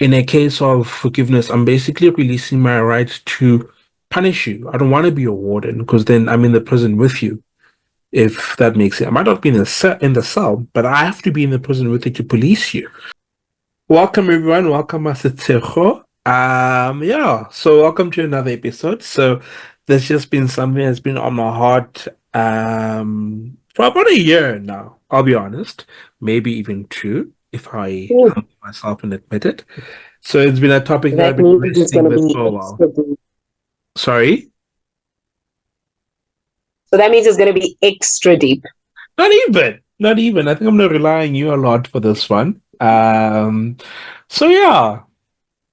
in a case of forgiveness, I'm basically releasing my right to punish you. I don't want to be your warden because then I'm in the prison with you, if that makes sense. I might not be in the cell, but I have to be in the prison with you to police you. Welcome everyone. Welcome Masitsejo. Yeah, so welcome to another episode. So there's just been something that's been on my heart for about a year now, I'll be honest. Maybe even two, if I Hmm, humble myself and admit it. So it's been a topic that I've That been means it's wrestling going to with be for a while. extra deep. Sorry? So that means it's going to be extra deep. Not even. Not even. I think I'm gonna rely on you a lot for this one. So yeah.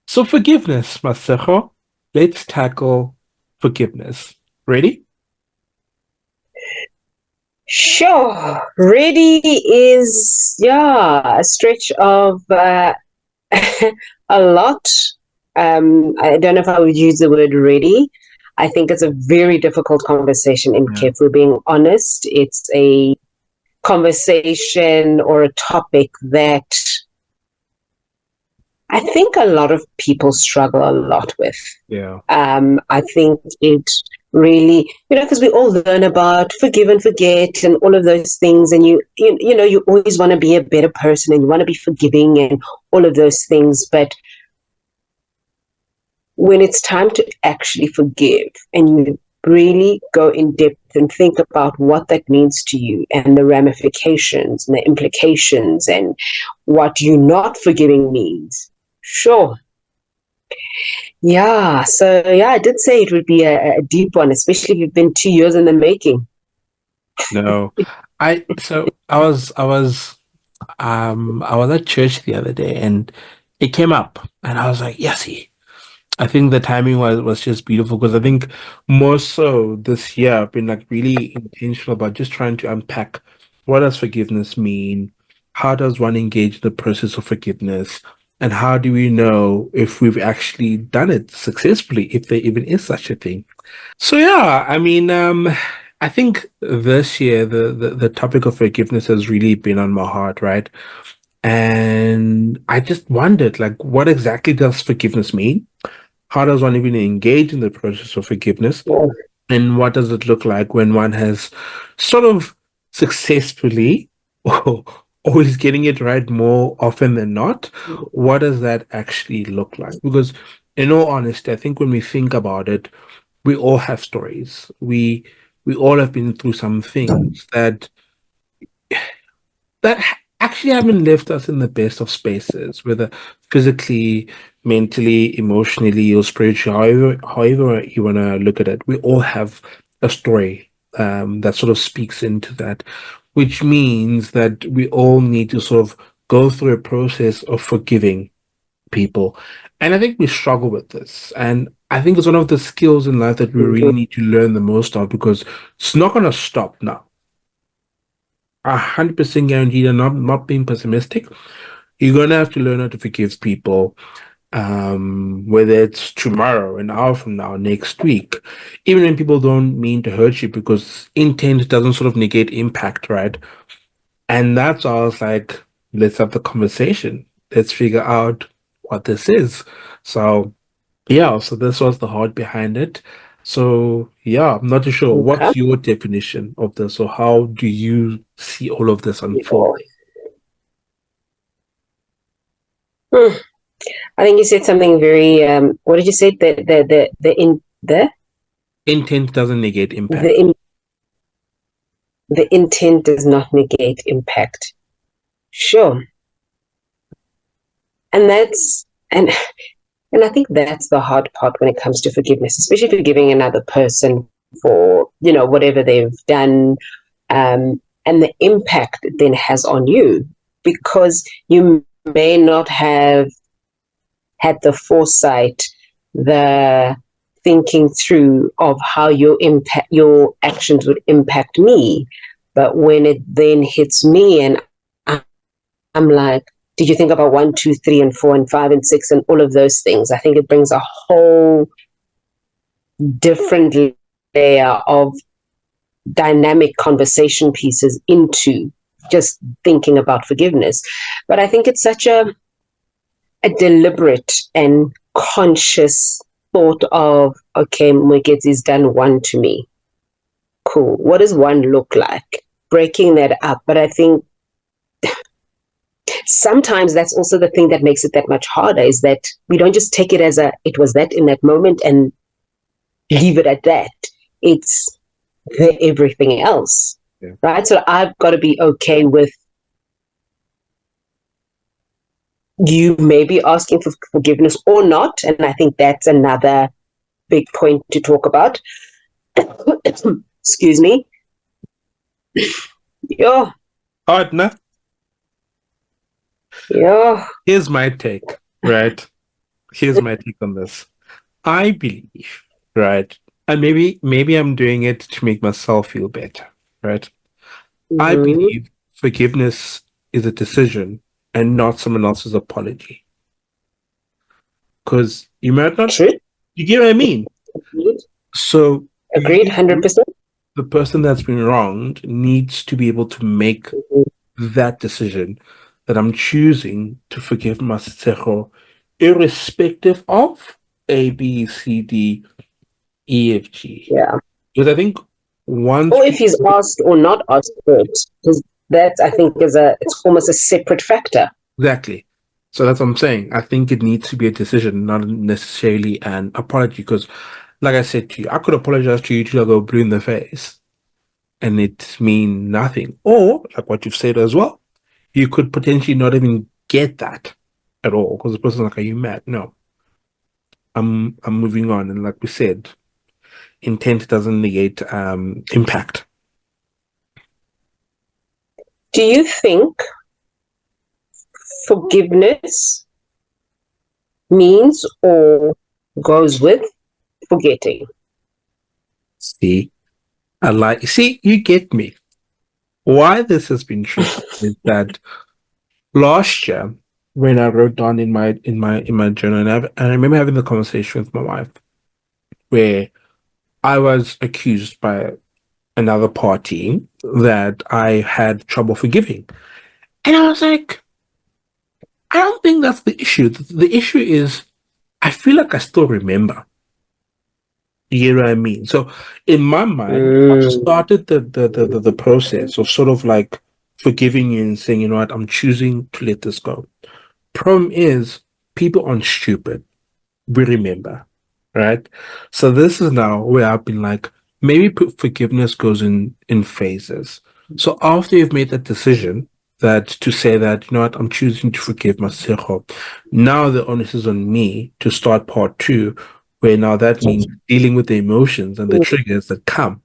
So forgiveness, Masejo. Let's tackle forgiveness. Ready? Sure. Ready is, yeah, a stretch of a lot. I don't know if I would use the word ready. I think it's a very difficult conversation. And Yeah. if we're being honest, it's a conversation or a topic that I think a lot of people struggle a lot with. Yeah. I think it really, because we all learn about forgive and forget and all of those things, and you always want to be a better person and you want to be forgiving and all of those things. But when it's time to actually forgive and you really go in depth and think about what that means to you and the ramifications and the implications and what you not forgiving means, sure. Yeah, so yeah, I did say it would be a deep one, especially if you've been 2 years in the making. No. I was at church the other day and it came up and I was like, yes, I think the timing was just beautiful because I think more so this year I've been like really intentional about just trying to unpack what does forgiveness mean? How does one engage the process of forgiveness? And how do we know if we've actually done it successfully, if there even is such a thing? So yeah, I mean, I think this year the topic of forgiveness has really been on my heart, right? And I just wondered, like, what exactly does forgiveness mean? How does one even engage in the process of forgiveness? Oh, And what does it look like when one has sort of successfully or always getting it right more often than not? What does that actually look like? Because in all honesty, I think when we think about it, we all have stories. We all have been through some things that actually haven't left us in the best of spaces, whether physically, mentally, emotionally, or spiritually, however you want to look at it. We all have a story that sort of speaks into that, which means that we all need to sort of go through a process of forgiving people. And I think we struggle with this. And I think it's one of the skills in life that we really need to learn the most of because it's not going to stop now. 100% guaranteed and not being pessimistic. You're gonna have to learn how to forgive people, whether it's tomorrow, an hour from now, next week, even when people don't mean to hurt you, because intent doesn't sort of negate impact, right? And that's why I was like, let's have the conversation. Let's figure out what this is. So yeah, so this was the heart behind it. So yeah, I'm not too sure. okay. What's your definition of this, or how do you see all of this unfold? Hmm. I think you said something very. What did you say? Intent doesn't negate The impact. in, the intent does not negate impact. Sure, and and I think that's the hard part when it comes to forgiveness, especially forgiving another person for whatever they've done, and the impact it then has on you, because you may not have had the foresight, the thinking through of how your actions would impact me. But when it then hits me, and I'm like, did you think about one, two, three, and four, and five, and six, and all of those things? I think it brings a whole different layer of dynamic conversation pieces into just thinking about forgiveness. But I think it's such a a deliberate and conscious thought of, okay, Mwekezi done one to me. Cool. What does one look like? Breaking that up. But I think sometimes that's also the thing that makes it that much harder, is that we don't just take it as it was that in that moment and leave it at that. It's everything else. Yeah. Right? So I've got to be okay with you maybe asking for forgiveness or not. And I think that's another big point to talk about. Excuse me. Yo. Partner, here's my take, right? Here's my take on this. I believe, right? And maybe I'm doing it to make myself feel better, right? I believe forgiveness is a decision and not someone else's apology. Because you might not, True. you get what I mean? Agreed. So Agreed, you, 100%. the person that's been wronged, needs to be able to make that decision that I'm choosing to forgive Masitejo, irrespective of A, B, C, D, E, F, G. Yeah. Because I think once Or if he's asked or not asked for it, because that I think it's almost a separate factor. exactly. So that's what I'm saying. I think it needs to be a decision, not necessarily an apology. Because, like I said to you, I could apologize to you till I go blue in the face, and it mean nothing. Or, like what you've said as well, you could potentially not even get that at all because the person's like, "Are you mad?" No, I'm moving on. And like we said, intent doesn't negate impact. Do you think forgiveness means or goes with forgetting? See, you get me. Why this has been tricky is that last year, when I wrote down in my journal, and I remember having the conversation with my wife, where I was accused by another party that I had trouble forgiving, and I was like, I don't think that's the issue. The issue is I feel like I still remember. You know what I mean? So in my mind, I've started the process of sort of like forgiving you and saying, you know what, I'm choosing to let this go. Problem is, people aren't stupid. We remember, right? So this is now where I've been like, maybe forgiveness goes in phases. So after you've made that decision, that to say that, you know what, I'm choosing to forgive Masero, now the onus is on me to start part two, where now that means dealing with the emotions and the triggers that come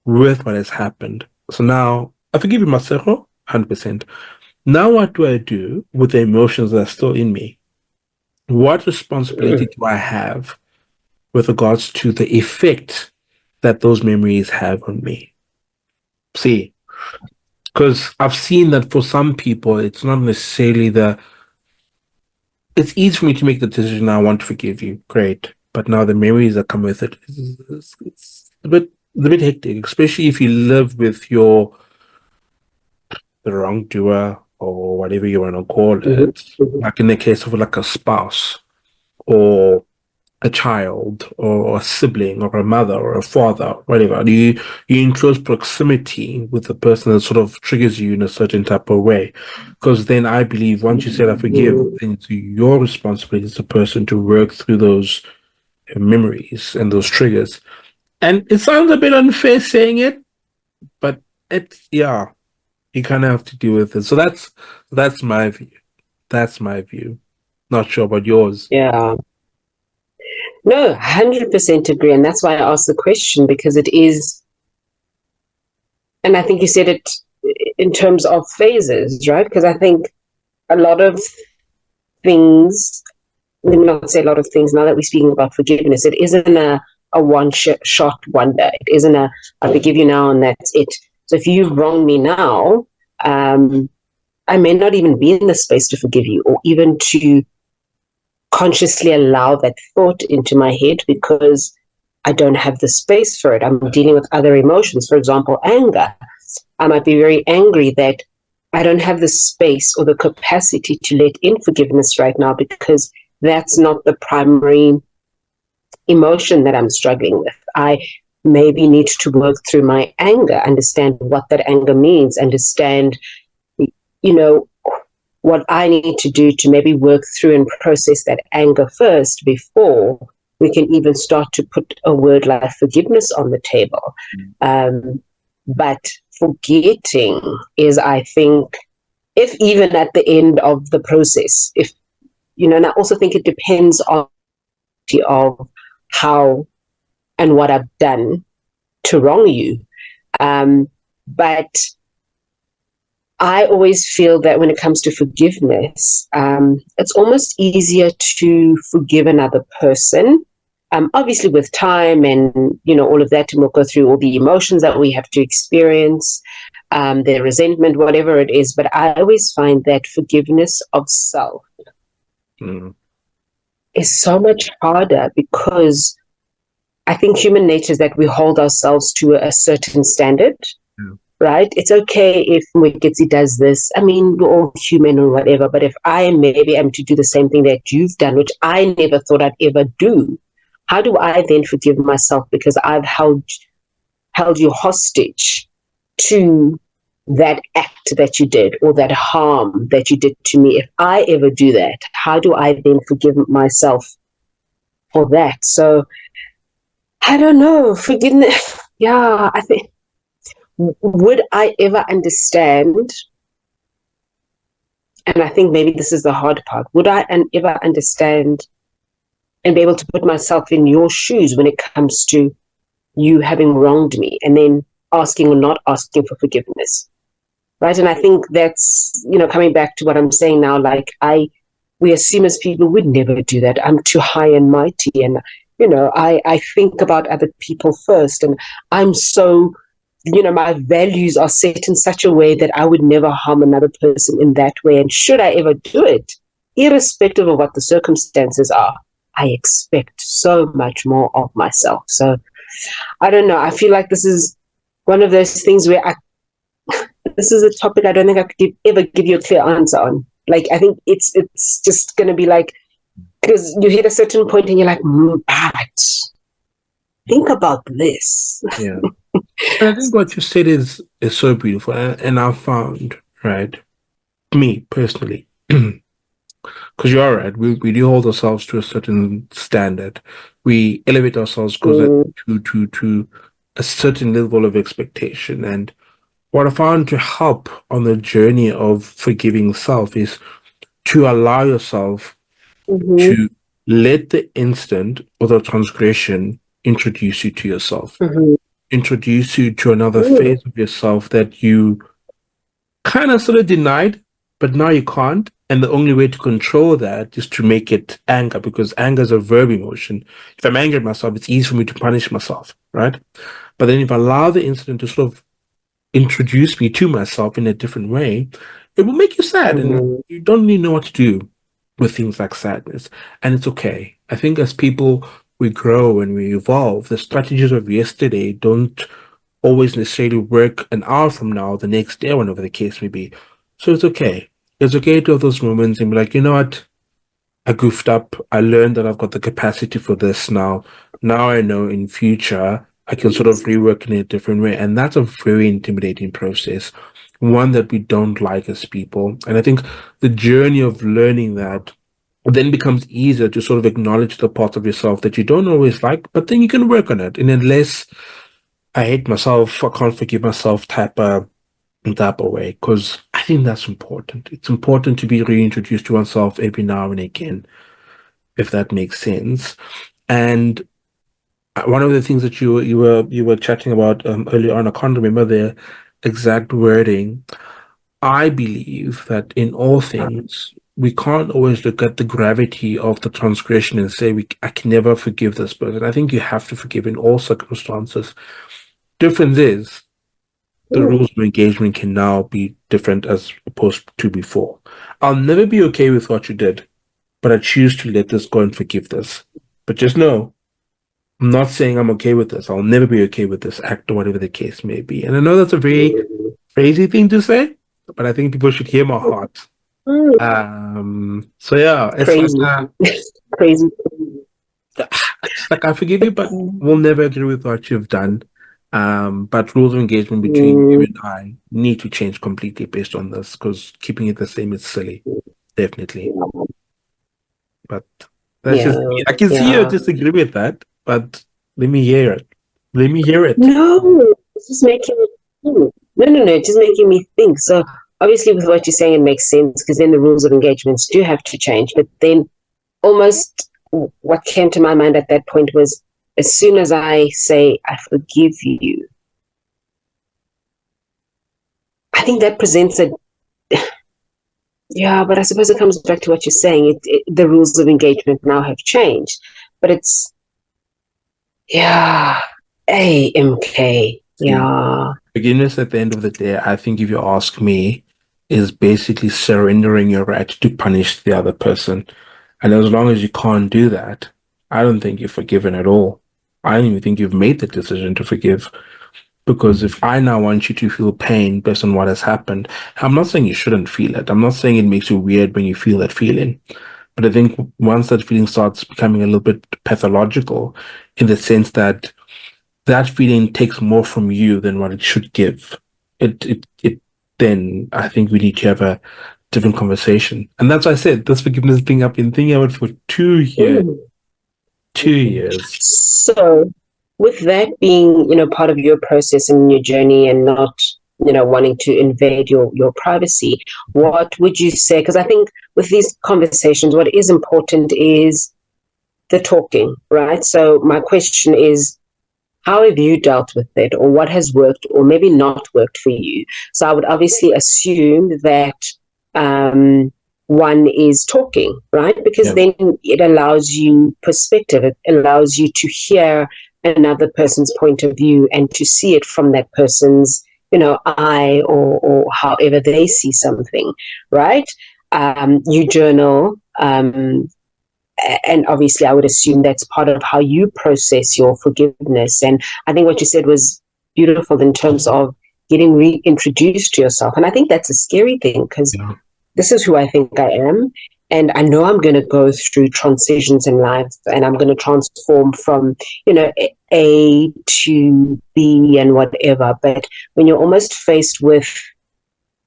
with what has happened. So now I forgive you, Masero, 100%. Now what do I do with the emotions that are still in me? What responsibility do I have with regards to the effect that those memories have on me? See, because I've seen that for some people, it's not necessarily it's easy for me to make the decision, I want to forgive you, great. But now the memories that come with it, it's a bit hectic, especially if you live with the wrongdoer or whatever you want to call it, like in the case of like a spouse or a child or a sibling or a mother or a father, whatever. You in close proximity with the person that sort of triggers you in a certain type of way. Because then I believe once you say I forgive, then it's your responsibility as a person to work through those memories and those triggers. And it sounds a bit unfair saying it, but it's yeah, you kind of have to deal with it. So that's my view. That's my view. Not sure about yours. Yeah. No, 100% agree. And that's why I asked the question, because it is, and I think you said it in terms of phases, right? Because I think a lot of things, let me not say a lot of things, now that we're speaking about forgiveness, it isn't a one shot wonder. It isn't I forgive you now and that's it. So if you've wronged me now, I may not even be in the space to forgive you or even to consciously allow that thought into my head, because I don't have the space for it. I'm dealing with other emotions, for example, anger. I might be very angry that I don't have the space or the capacity to let in forgiveness right now because that's not the primary emotion that I'm struggling with. I maybe need to work through my anger, understand what that anger means, understand, you know, what I need to do to maybe work through and process that anger first before we can even start to put a word like forgiveness on the table. Um, but forgetting is, I think, if even at the end of the process, if and I also think it depends on of how and what I've done to wrong you. But I always feel that when it comes to forgiveness, it's almost easier to forgive another person. Obviously, with time and all of that, and we'll go through all the emotions that we have to experience, the resentment, whatever it is. But I always find that forgiveness of self is so much harder because I think human nature is that we hold ourselves to a certain standard, right? It's okay if Mwikitsi does this. I mean, we're all human or whatever, but if I maybe am to do the same thing that you've done, which I never thought I'd ever do, how do I then forgive myself because I've held you hostage to that act that you did or that harm that you did to me? If I ever do that, how do I then forgive myself for that? So I don't know. Forgiveness. Yeah, I think, would I ever understand? And I think maybe this is the hard part. Would I ever understand and be able to put myself in your shoes when it comes to you having wronged me and then asking or not asking for forgiveness? Right. And I think that's, coming back to what I'm saying now, like we assume as people would never do that. I'm too high and mighty. And, I think about other people first. And I'm so, my values are set in such a way that I would never harm another person in that way. And should I ever do it, irrespective of what the circumstances are, I expect so much more of myself. So I don't know. I feel like this is one of those things where this is a topic I don't think I could ever give you a clear answer on. Like, I think it's just going to be like, because you hit a certain point and you're like, but think about this. Yeah. And I think what you said is so beautiful, and I've found, right, me personally, because you're right, we do hold ourselves to a certain standard. We elevate ourselves because to a certain level of expectation. And what I found to help on the journey of forgiving self is to allow yourself Mm-hmm. to let the instant or the transgression introduce you to yourself, Mm-hmm. introduce you to another phase of yourself that you kind of sort of denied, but now you can't. And the only way to control that is to make it anger, because anger is a verb emotion. If I'm angry at myself, it's easy for me to punish myself, right? But then if I allow the incident to sort of introduce me to myself in a different way, it will make you sad. And Mm-hmm. you don't really know what to do with things like sadness. And it's okay. I think as people, we grow and we evolve. The strategies of yesterday don't always necessarily work an hour from now, the next day, whenever the case may be. So it's okay. It's okay to have those moments and be like, you know what? I goofed up. I learned that I've got the capacity for this now. Now I know in future I can sort of rework in a different way. And that's a very intimidating process, one that we don't like as people. And I think the journey of learning that then becomes easier to sort of acknowledge the parts of yourself that you don't always like, but then you can work on it in a less I hate myself, I can't forgive myself type of way, because I think that's important. It's important to be reintroduced to oneself every now and again, if that makes sense. And one of the things that you were chatting about earlier on, I can't remember the exact wording. I believe that in all things, we can't always look at the gravity of the transgression and say I can never forgive this person. I think you have to forgive in all circumstances. Difference is the rules of engagement can now be different as opposed to before. I'll never be okay with what you did, but I choose to let this go and forgive this. But just know, I'm not saying I'm okay with this. I'll never be okay with this act or whatever the case may be. And I know that's a very crazy thing to say, but I think people should hear my heart. Mm, So yeah, it's like crazy, crazy. it's like I forgive you, but Mm, we'll never agree with what you've done. But rules of engagement between you and I need to change completely based on this because keeping it the same is silly, definitely. But that's just yeah, I can see you yeah. disagree with that, but let me hear it. Let me hear it. No, it's just making me think. No, it's just making me think. So obviously, with what you're saying, it makes sense because then the rules of engagements do have to change. But then, almost what came to my mind at that point was, as soon as I say I forgive you, I think that presents a yeah. But I suppose it comes back to what you're saying. The rules of engagement now have changed, but it's yeah. AMK. See, Yeah. forgiveness at the end of the day, I think if you ask me, is basically surrendering your right to punish the other person. And as long as you can't do that, I don't think you're forgiven at all. I don't even think you've made the decision to forgive. Because if I now want you to feel pain based on what has happened, I'm not saying you shouldn't feel it. I'm not saying it makes you weird when you feel that feeling. But I think once that feeling starts becoming a little bit pathological, in the sense that that feeling takes more from you than what it should give, then I think we need to have a different conversation. And that's why I said this forgiveness thing I've been thinking about for 2 years. Mm. 2 years. So, with that being, part of your process and your journey and not, wanting to invade your privacy, what would you say? Because I think with these conversations, what is important is the talking, right? So, my question is, how have you dealt with it, or what has worked, or maybe not worked for you? So I would obviously assume that um, one is talking, right? Because Yeah. then it allows you perspective, it allows you to hear another person's point of view and to see it from that person's, eye or however they see something, right? You journal, and obviously I would assume that's part of how you process your forgiveness. And I think what you said was beautiful in terms of getting reintroduced to yourself. And I think that's a scary thing because Yeah. this is who I think I am. And I know I'm going to go through transitions in life and I'm going to transform from, A to B and whatever. But when you're almost faced with,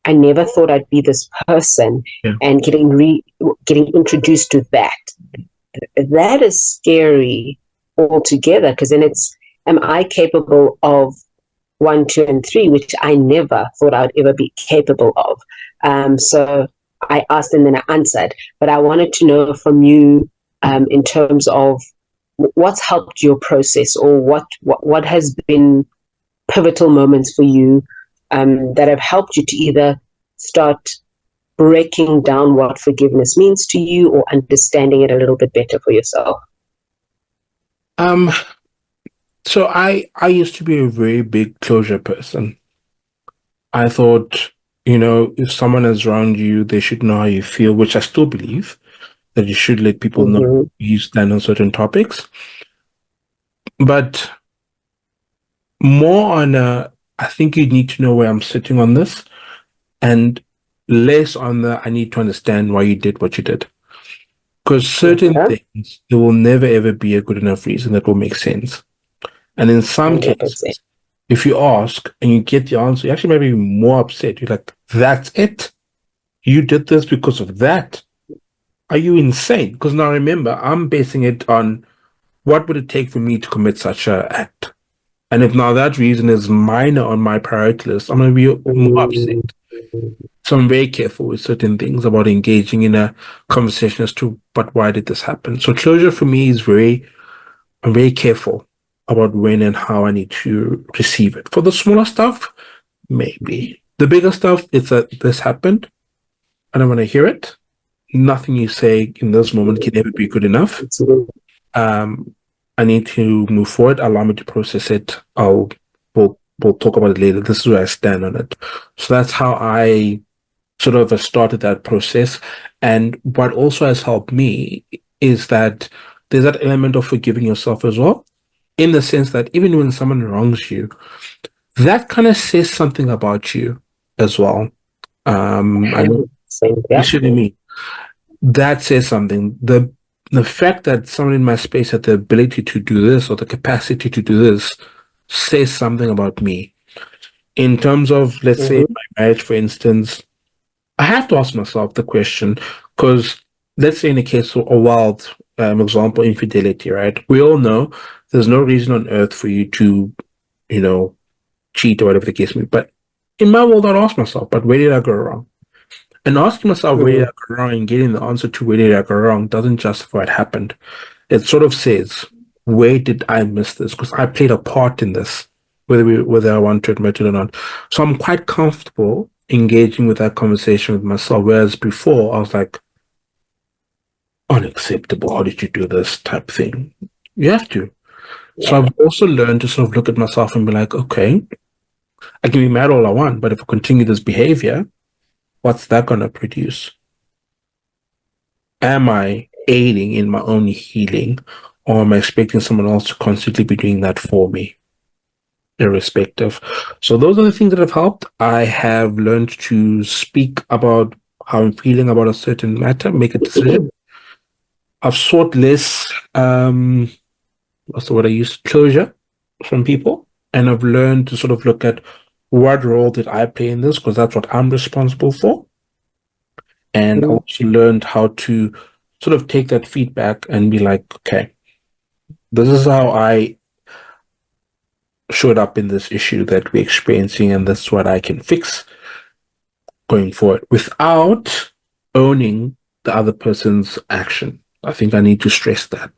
I never thought I'd be this person, Yeah. and getting introduced to that is scary altogether because then it's, am I capable of one, two, and three, which I never thought I'd ever be capable of. So I asked and then I answered, but I wanted to know from you in terms of what's helped your process, or what has been pivotal moments for you that have helped you to either start breaking down what forgiveness means to you or understanding it a little bit better for yourself. Um, so I used to be a very big closure person. I thought, if someone is around you, they should know how you feel, which I still believe that you should let people know Mm-hmm. you stand on certain topics. But more on I think you need to know where I'm sitting on this, and less on the I need to understand why you did what you did. Because certain Okay. things, there will never ever be a good enough reason that will make sense. And in some 100%. cases, if you ask and you get the answer, you actually may be more upset. You're like, that's it? You did this because of that? Are you insane? Because now remember, I'm basing it on what would it take for me to commit such a act? And if now that reason is minor on my priority list, I'm going to be more upset. Mm-hmm. So I'm very careful with certain things about engaging in a conversation as to, but why did this happen? So closure for me is I'm very careful about when and how I need to receive it. For the smaller stuff, maybe. The bigger stuff, it's that this happened. I don't want to hear it. Nothing you say in this moment can ever be good enough. Um, I need to move forward. Allow me to process it. We'll talk about it later. This is where I stand on it. So that's how I sort of started that process. And what also has helped me is that there's that element of forgiving yourself as well, in the sense that even when someone wrongs you, that kind of says something about you as well. I know 100%, you yeah. see what I mean. That says something. The fact that someone in my space had the ability to do this or the capacity to do this says something about me. In terms of, let's say, Mm-hmm. my marriage, for instance, I have to ask myself the question because, let's say, in the case of a wild example, infidelity, right? We all know there's no reason on earth for you to, you know, cheat or whatever the case may be. But in my world, I'd ask myself, but where did I go wrong? And asking myself where did Mm, I go wrong and getting the answer to where did I go wrong doesn't justify what happened. It sort of says, where did I miss this? Because I played a part in this, whether I want to admit it or not. So I'm quite comfortable engaging with that conversation with myself. Whereas before I was like, unacceptable. How did you do this type thing? You have to. So yeah, I've also learned to sort of look at myself and be like, okay, I can be mad all I want, but if I continue this behavior, what's that going to produce? Am I aiding in my own healing, or am I expecting someone else to constantly be doing that for me, irrespective? So those are the things that have helped. I have learned to speak about how I'm feeling about a certain matter, make a decision. I've sought less, what's the word I use, closure from people, and I've learned to sort of look at what role did I play in this, because that's what I'm responsible for. And I mm, also learned how to sort of take that feedback and be like, okay, this is how I showed up in this issue that we're experiencing, and this is what I can fix going forward without owning the other person's action. I think I need to stress that.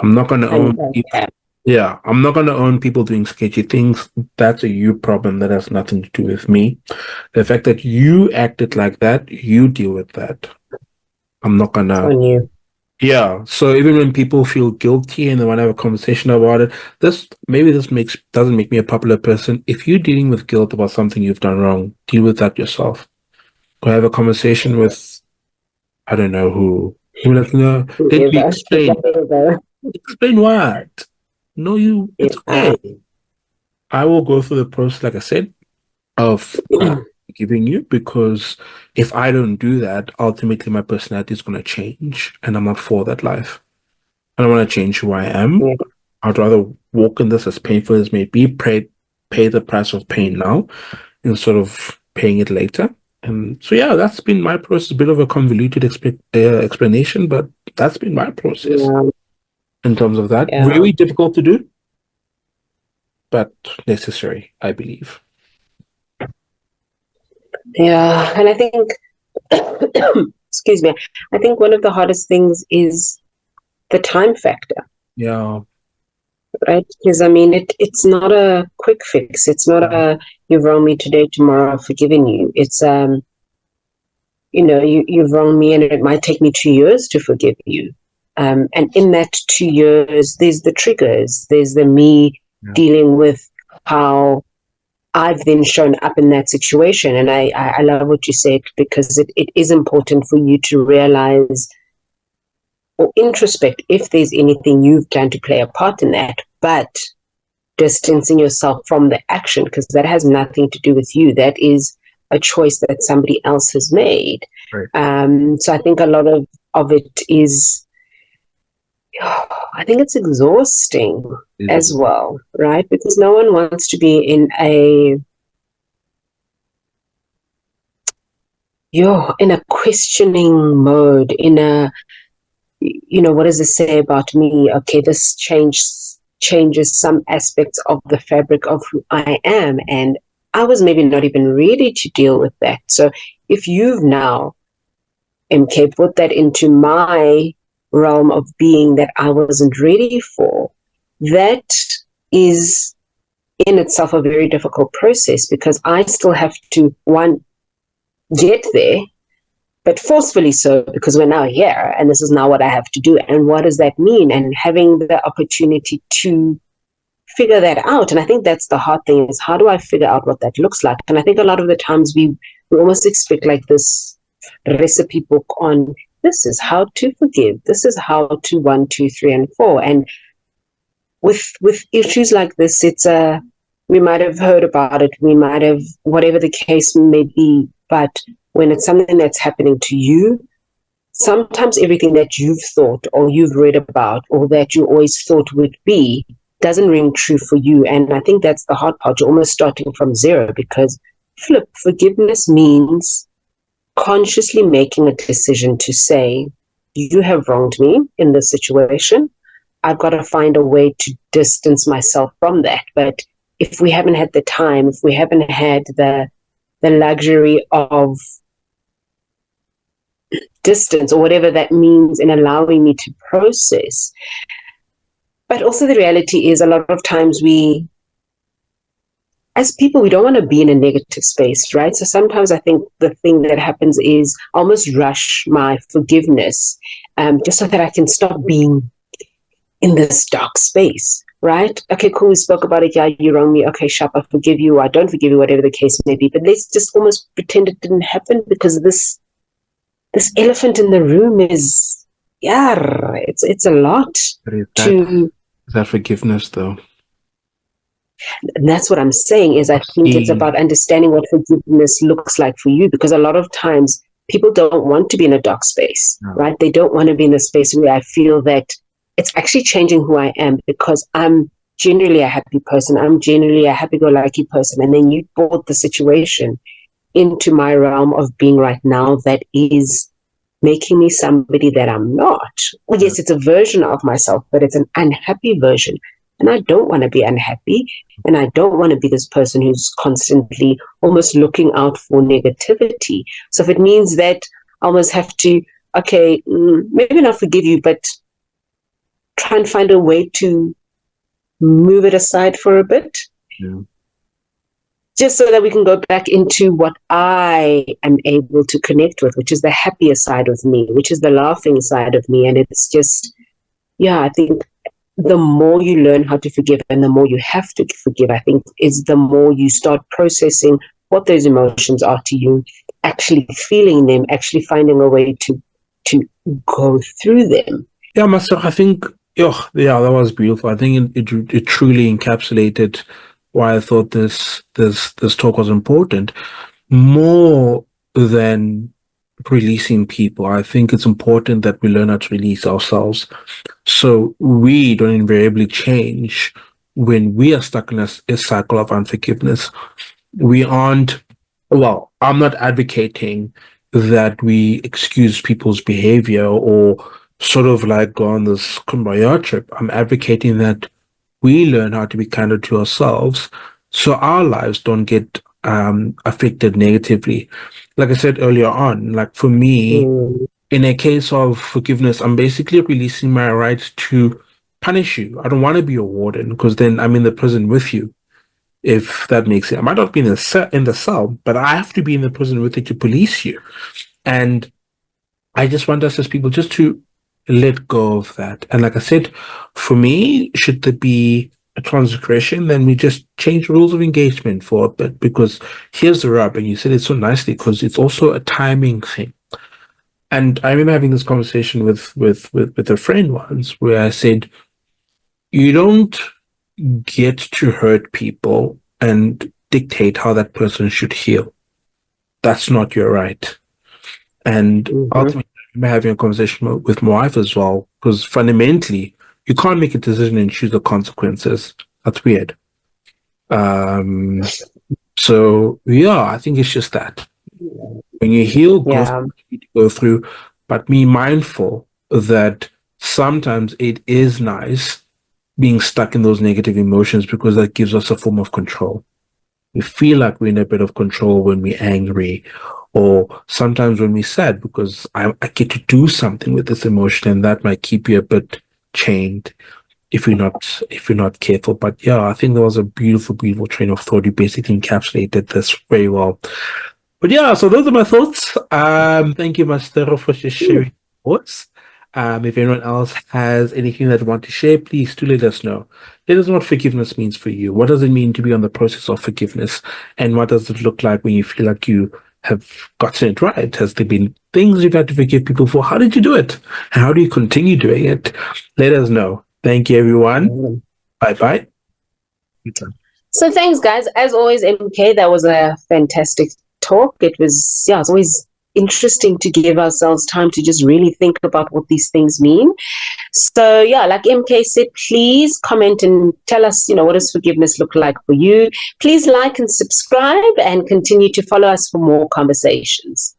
I'm not going to and own people. okay. Yeah, I'm not going to own people doing sketchy things. That's a you problem that has nothing to do with me. The fact that you acted like that, you deal with that. I'm not going It's to. on you. Yeah. So even when people feel guilty and they want to have a conversation about it, this makes doesn't make me a popular person. If you're dealing with guilt about something you've done wrong, deal with that yourself. Go have a conversation with I don't know who. You're like, no, let me Whoever, explain. whatever. Explain what? No, it's Yeah. okay. I will go through the process, like I said, of giving you because if I don't do that, ultimately my personality is going to change, and I'm not for that life. I don't want to change who I am. Yeah. I'd rather walk in this as painful as may be, pay the price of pain now instead of paying it later. And so, yeah, that's been my process. A bit of a convoluted explanation, but that's been my process Yeah. in terms of that. Yeah. Very difficult to do, but necessary, I believe. Yeah. And I think, excuse me, I think one of the hardest things is the time factor, Yeah. right? Because I mean, it's not a quick fix. It's not a you've wronged me today, tomorrow I've forgiven you. It's you've wronged me, and it might take me 2 years to forgive you. And in that 2 years, there's the triggers. There's the me Yeah. dealing with how I've then shown up in that situation. And I love what you said because it is important for you to realize or introspect if there's anything you've done to play a part in that, but distancing yourself from the action because that has nothing to do with you. That is a choice that somebody else has made. Right. So I think a lot of it is, I think it's exhausting as well, right? Because no one wants to be in a questioning mode, in a, what does this say about me? Okay, this changes some aspects of the fabric of who I am. And I was maybe not even ready to deal with that. So if you've now, MK, put that into my realm of being that I wasn't ready for, that is in itself a very difficult process because I still have to, one, get there, but forcefully so because we're now here and this is now what I have to do. And what does that mean? And having the opportunity to figure that out. And I think that's the hard thing is how do I figure out what that looks like? And I think a lot of the times we almost expect like this recipe book on this is how to forgive. This is how to 1, 2, 3, and 4. And with issues like this, we might have heard about it. We might have, whatever the case may be, but when it's something that's happening to you, sometimes everything that you've thought or you've read about or that you always thought would be doesn't ring true for you. And I think that's the hard part. You're almost starting from zero, because forgiveness means consciously making a decision to say, you have wronged me in this situation. I've got to find a way to distance myself from that. But if we haven't had the time, if we haven't had the luxury of distance or whatever that means in allowing me to process. But also the reality is a lot of times we, as people, we don't want to be in a negative space, right? So sometimes I think the thing that happens is I almost rush my forgiveness just so that I can stop being in this dark space, right? Okay, cool, we spoke about it. Yeah, you wronged me. Okay, sharp, I forgive you. I don't forgive you, whatever the case may be. But let's just almost pretend it didn't happen, because this elephant in the room is, yeah, it's a lot to. Is that forgiveness, though? And that's what I'm saying, is I think it's about understanding what forgiveness looks like for you, because a lot of times people don't want to be in a dark space, right? They don't want to be in a space where I feel that it's actually changing who I am, because I'm generally a happy person. I'm generally a happy-go-lucky person. And then you brought the situation into my realm of being right now that is making me somebody that I'm not. Well, yes, it's a version of myself, but it's an unhappy version. And I don't want to be unhappy. And I don't want to be this person who's constantly almost looking out for negativity. So if it means that I almost have to, okay, maybe not forgive you, but try and find a way to move it aside for a bit. Yeah. Just so that we can go back into what I am able to connect with, which is the happier side of me, which is the laughing side of me. And it's just, yeah, I think the more you learn how to forgive and the more you have to forgive, I think, is the more you start processing what those emotions are to you, actually feeling them, actually finding a way to go through them. Yeah, myself, I think, yeah, that was beautiful. I think it truly encapsulated why I thought this talk was important. More than releasing people, I think it's important that we learn how to release ourselves, so we don't invariably change when we are stuck in a cycle of unforgiveness. We aren't, well, I'm not advocating that we excuse people's behavior or sort of like go on this kumbaya trip. I'm advocating that we learn how to be kinder to ourselves so our lives don't get affected negatively. Like I said earlier on, like for me, in a case of forgiveness, I'm basically releasing my right to punish you. I don't want to be a warden, because then I'm in the prison with you, if that makes sense. I might not be in the cell, but I have to be in the prison with you to police you. And I just want us as people just to let go of that. And like I said, for me, should there be a transgression, then we just change rules of engagement for a bit, because here's the rub, and you said it so nicely, because it's also a timing thing. And I remember having this conversation with a friend once, where I said, you don't get to hurt people and dictate how that person should heal. That's not your right. And ultimately, I remember having a conversation with my wife as well, because fundamentally, you can't make a decision and choose the consequences. That's weird. So yeah, I think it's just that. When you heal, go through what you need to go through, but be mindful that sometimes it is nice being stuck in those negative emotions, because that gives us a form of control. We feel like we're in a bit of control when we're angry, or sometimes when we're sad, because I get to do something with this emotion, and that might keep you a bit chained if you're not careful. But yeah, I think that was a beautiful, beautiful train of thought. You basically encapsulated this very well. But yeah, so those are my thoughts. Thank you, Master, for just sharing thoughts. If anyone else has anything that they want to share, please do let us know. Let us know what forgiveness means for you. What does it mean to be on the process of forgiveness? And what does it look like when you feel like you have gotten it right? Has there been things you've had to forgive people for? How did you do it? And how do you continue doing it? Let us know. Thank you, everyone. Bye-bye. So thanks, guys. As always, MK, that was a fantastic talk. It was, yeah, it's always interesting to give ourselves time to just really think about what these things mean. So yeah, like MK said, please comment and tell us, what does forgiveness look like for you? Please like and subscribe and continue to follow us for more conversations.